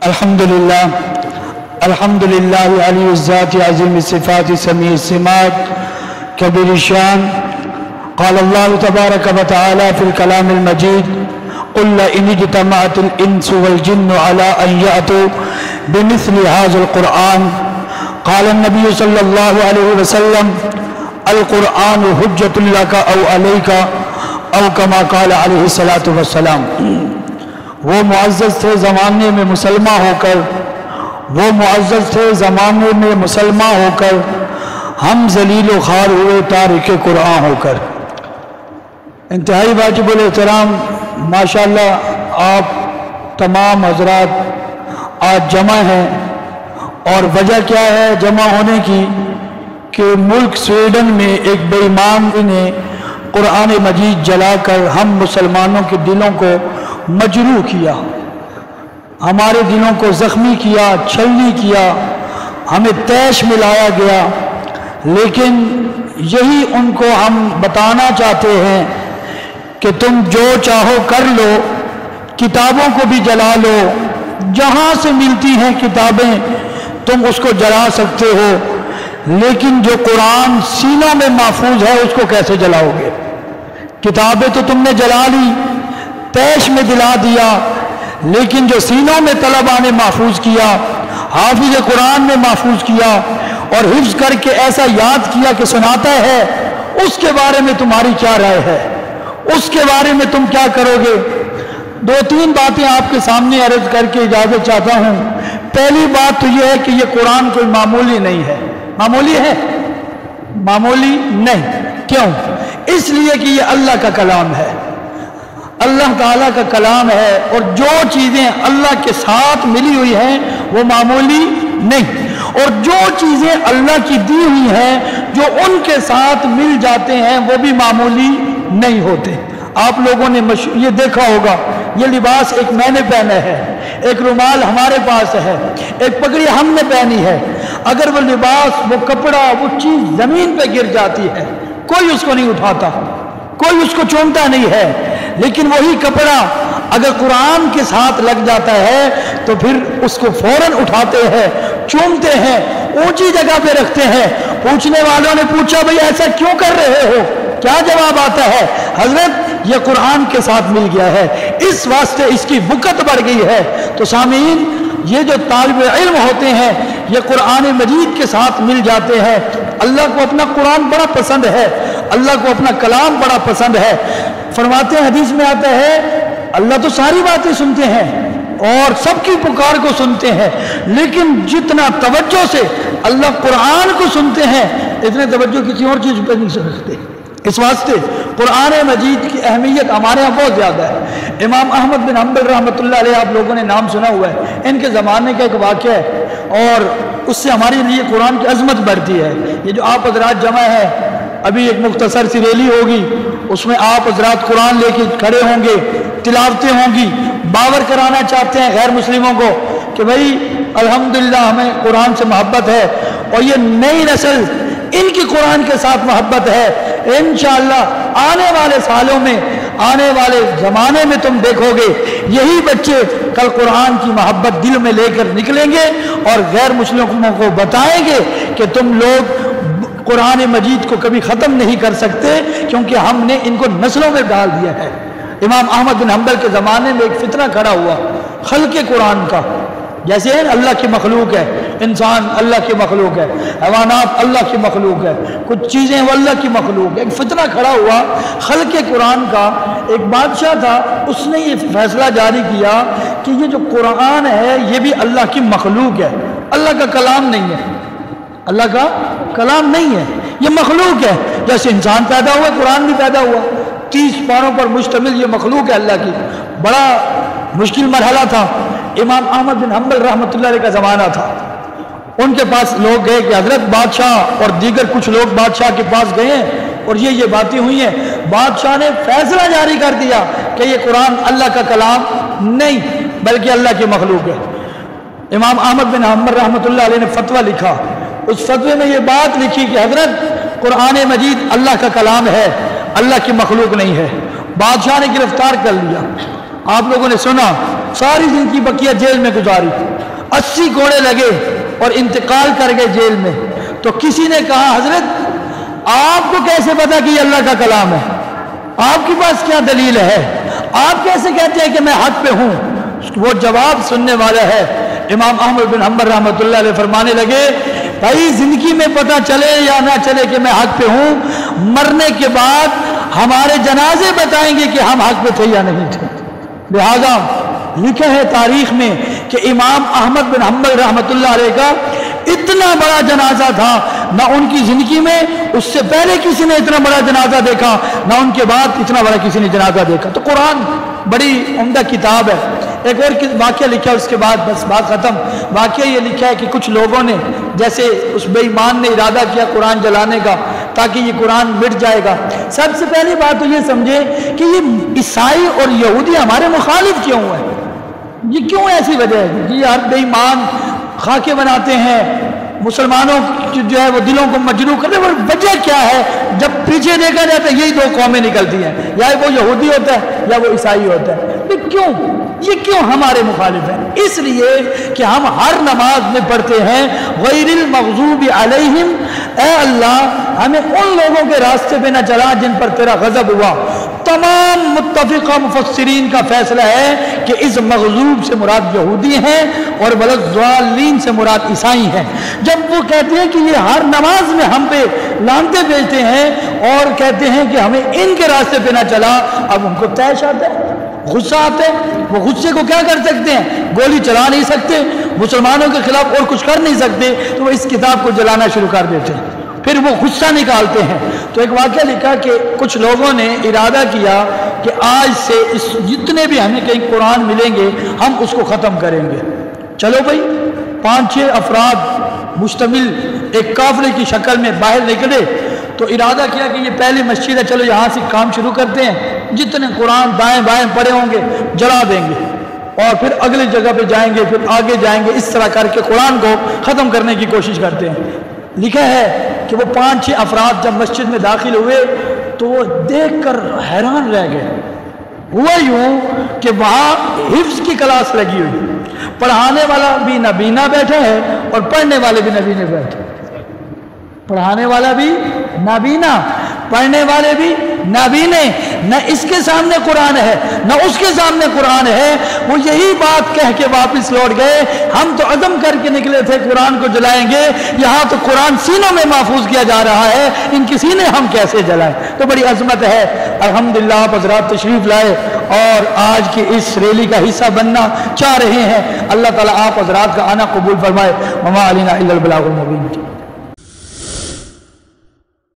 अल्हम्दुलिल्लाह अली ज़ात अज़ीम सिफ़ात समी सिमात कबीर शान क़ाल अल्लाह तबारक व तआला फ़िल कलामिल मजीद क़ुल इन इज्तमअतिल इंसु वल जिन्नु अला अन यअतू बिमिस्लि हाज़िल क़ुरआन क़ाल नबी सल्लल्लाहु अलैहि वसल्लम अल क़ुरआन हुज्जतुल लका औ अलैका औ कमा क़ाल अलैहि सलातु वस्सलाम। वो मुअज़्ज़ज़ थे ज़माने में मुसलमान होकर हम ज़लील व ख़ार हुए तारिक कुरान होकर। इंतहाई वाजिबुल एहतराम माशाअल्लाह आप तमाम हज़रात आज जमा हैं और वजह क्या है जमा होने की कि मुल्क स्वीडन में एक बेईमान ने कुरान मजीद जलाकर हम मुसलमानों के दिलों को मजरूह किया, हमारे दिलों को ज़ख्मी किया, छलनी किया, हमें तैश मिलाया गया। लेकिन यही उनको हम बताना चाहते हैं कि तुम जो चाहो कर लो, किताबों को भी जला लो, जहाँ से मिलती हैं किताबें तुम उसको जला सकते हो, लेकिन जो कुरान सीनों में महफूज है उसको कैसे जलाओगे? किताबें तो तुमने जला ली, तैश में दिला दिया, लेकिन जो सीनों में तलबा ने महफूज किया, हाफिज कुरान ने महफूज किया और हिफ्ज करके ऐसा याद किया कि सुनाता है, उसके बारे में तुम्हारी क्या राय है? उसके बारे में तुम क्या करोगे? दो तीन बातें आपके सामने अर्ज करके इजाजत चाहता हूं। पहली बात तो यह है कि यह कुरान कोई मामूली नहीं है। मामूली है? मामूली नहीं। क्यों? इसलिए कि यह अल्लाह का कलाम है, अल्लाह ताला का कलाम है, और जो चीज़ें अल्लाह के साथ मिली हुई हैं वो मामूली नहीं, और जो चीज़ें अल्लाह की दी हुई हैं जो उनके साथ मिल जाते हैं वो भी मामूली नहीं होते। आप लोगों ने ये देखा होगा, ये लिबास एक मैंने पहना है, एक रुमाल हमारे पास है, एक पगड़ी हमने पहनी है। अगर वो लिबास, वो कपड़ा, वो चीज़ ज़मीन पे गिर जाती है, कोई उसको नहीं उठाता, कोई उसको चूमता नहीं है। लेकिन वही कपड़ा अगर कुरान के साथ लग जाता है तो फिर उसको फौरन उठाते हैं, चूमते हैं, ऊंची जगह पे रखते हैं। पूछने वालों ने पूछा, भाई ऐसा क्यों कर रहे हो? क्या जवाब आता है? हजरत ये कुरान के साथ मिल गया है, इस वास्ते इसकी बुकत बढ़ गई है। तो सामीन, ये जो तालिब इल्म होते हैं ये कुरान मजीद के साथ मिल जाते हैं। अल्लाह को अपना कुरान बड़ा पसंद है, अल्लाह को अपना कलाम बड़ा पसंद है। फरमाते हैं, हदीस में आता है, अल्लाह तो सारी बातें सुनते हैं और सबकी पुकार को सुनते हैं, लेकिन जितना तवज्जो से अल्लाह कुरान को सुनते हैं इतने तवज्जो किसी और चीज़ पर नहीं सुनते। इस वास्ते कुरान मजीद की अहमियत हमारे यहाँ बहुत ज़्यादा है। इमाम अहमद बिन हम्बल रहमतुल्लाह अलैह, आप लोगों ने नाम सुना हुआ है, इनके ज़माने का एक वाक़या है और उससे हमारे लिए कुरान की अजमत बढ़ती है। ये जो आप हज़रात जमा है, अभी एक मुख्तसर सी रैली होगी, उसमें आप हज़रात कुरान लेके खड़े होंगे, तिलावतें होंगी, बावर कराना चाहते हैं गैर मुस्लिमों को कि भाई अल्हम्दुलिल्लाह हमें कुरान से मोहब्बत है और ये नई नस्ल इनकी कुरान के साथ मोहब्बत है। इंशाअल्लाह आने वाले सालों में, आने वाले ज़माने में तुम देखोगे यही बच्चे कल कुरान की मोहब्बत दिल में लेकर निकलेंगे और गैर मुस्लिमों को बताएंगे कि तुम लोग कुरान मजीद को कभी ख़त्म नहीं कर सकते, क्योंकि हमने इनको नस्लों में डाल दिया है। इमाम अहमद बिन हम्बल के ज़माने में एक फितना खड़ा हुआ खल्क़े कुरान का। जैसे अल्लाह की मखलूक है, इंसान अल्लाह की मखलूक है, हैवानात अल्लाह की मखलूक है, कुछ चीज़ें वो अल्लाह की मखलूक है। एक फितना खड़ा हुआ खल्क़े कुरान का। एक बादशाह था, उसने ये फैसला जारी किया कि ये जो कुरान है ये भी अल्लाह की मखलूक है, अल्लाह का कलाम नहीं है, अल्लाह का कलाम नहीं है, ये मखलूक है। जैसे इंसान पैदा हुआ कुरान भी पैदा हुआ, 30 पारों पर मुश्तमिल ये मखलूक है अल्लाह की। बड़ा मुश्किल मरहला था। इमाम अहमद बिन हम्बल रहमतुल्लाह अलैह का ज़माना था। उनके पास लोग गए कि हज़रत बादशाह और दीगर कुछ लोग बादशाह के पास गए और ये बातें हुई हैं। बादशाह ने फैसला जारी कर दिया कि ये कुरान अल्लाह का कलाम नहीं बल्कि अल्लाह की मखलूक है। इमाम अहमद बिन हम्बल रहमतुल्लाह अलैह ने फतवा लिखा। उस फतवे में ये बात लिखी कि हज़रत कुरान मजीद अल्लाह का कलाम है, अल्लाह की मखलूक नहीं है। बादशाह ने गिरफ्तार कर लिया। आप लोगों ने सुना सारी जिंदगी बकिया जेल में गुजारी, 80 कोड़े लगे और इंतकाल कर गए जेल में। तो किसी ने कहा हजरत आपको कैसे पता कि ये अल्लाह का कलाम है, आपके पास क्या दलील है, आप कैसे कहते हैं कि मैं हक पे हूं? वो जवाब सुनने वाला है इमाम अहमद बिन हंबल रहमतुल्लाह अलैह फरमाने लगे, भाई जिंदगी में पता चले या ना चले कि मैं हक पे हूं, मरने के बाद हमारे जनाजे बताएंगे कि हम हक पे थे या नहीं थे। लिहाजा लिखा है तारीख में कि इमाम अहमद बिन हंबल रहमतुल्लाह अलैह का इतना बड़ा जनाजा था, ना उनकी जिंदगी में उससे पहले किसी ने इतना बड़ा जनाजा देखा, ना उनके बाद इतना बड़ा किसी ने जनाजा देखा। तो कुरान बड़ी उम्दा किताब है। एक और वाक़या लिखा है, उसके बाद बस बात ख़त्म। वाक़या ये लिखा है कि कुछ लोगों ने, जैसे उस बेईमान ने इरादा किया कुरान जलाने का ताकि ये कुरान मिट जाएगा। सबसे पहली बात तो ये समझे कि ये ईसाई और यहूदी हमारे मुखालिफ क्यों है, ये क्यों ऐसी वजह है कि यार बेईमान खाके बनाते हैं, मुसलमानों जो है वो दिलों को मजरूह करते हैं। वजह क्या है? जब पीछे देखा जाता है यही दो कौमें निकलती हैं, या वो यहूदी होता है या वो ईसाई होता है। तो क्यों ये क्यों हमारे मुखालिफ है? इसलिए कि हम हर नमाज में पढ़ते हैं गैरिल मग़ज़ूबि अलैहिम, ए अल्लाह हमें उन लोगों के रास्ते पे न चला जिन पर तेरा गज़ब हुआ। तमाम मुत्तफ़िक़ा मुफ़स्सिरीन का फैसला है कि इस मग़ज़ूब से मुराद यहूदी हैं और वलद्दालीन से मुराद ईसाई हैं। जब वो कहते हैं कि ये हर नमाज में हम पे लानते भेजते हैं और कहते हैं कि हमें इनके रास्ते पे ना चला, अब उनको तैश आता है, गुस्सा आता है। वो गुस्से को क्या कर सकते हैं? गोली चला नहीं सकते, मुसलमानों के खिलाफ और कुछ कर नहीं सकते, तो वो इस किताब को जलाना शुरू कर देते हैं, फिर वो गुस्सा निकालते हैं। तो एक वाक़या लिखा कि कुछ लोगों ने इरादा किया कि आज से इस जितने भी हमें कहीं कुरान मिलेंगे हम उसको ख़त्म करेंगे। चलो भाई 5-6 अफराद मुश्तमिल एक काफिले की शक्ल में बाहर निकले, तो इरादा किया कि ये पहली मस्जिद है, चलो यहाँ से काम शुरू करते हैं, जितने कुरान दाएं बाएं पड़े होंगे जला देंगे और फिर अगली जगह पे जाएंगे, फिर आगे जाएंगे, इस तरह करके कुरान को ख़त्म करने की कोशिश करते हैं। लिखा है कि वो 5-6 अफराद जब मस्जिद में दाखिल हुए तो वो देख कर हैरान रह गए। हुआ यूँ कि वहाँ हिफ्ज़ की क्लास लगी हुई, पढ़ाने वाला भी नबीना बैठा है और पढ़ने वाले भी नबीने बैठे, पढ़ाने वाला भी नाबीना, पढ़ने वाले भी नाबीने। न इसके सामने कुरान है न उसके सामने कुरान है। वो यही बात कह के वापस लौट गए, हम तो अज़म करके निकले थे कुरान को जलाएंगे, यहाँ तो कुरान सीनों में महफूज किया जा रहा है, इनके सीने हम कैसे जलाएं? तो बड़ी अजमत है। अल्हम्दुलिल्लाह आप हज़रात तशरीफ़ लाए और आज की इस रैली का हिस्सा बनना चाह रहे हैं। अल्लाह ताला आप हज़रात का आना कबूल फरमाए। वमा अलैना इल्लल बलागुल मुबीन।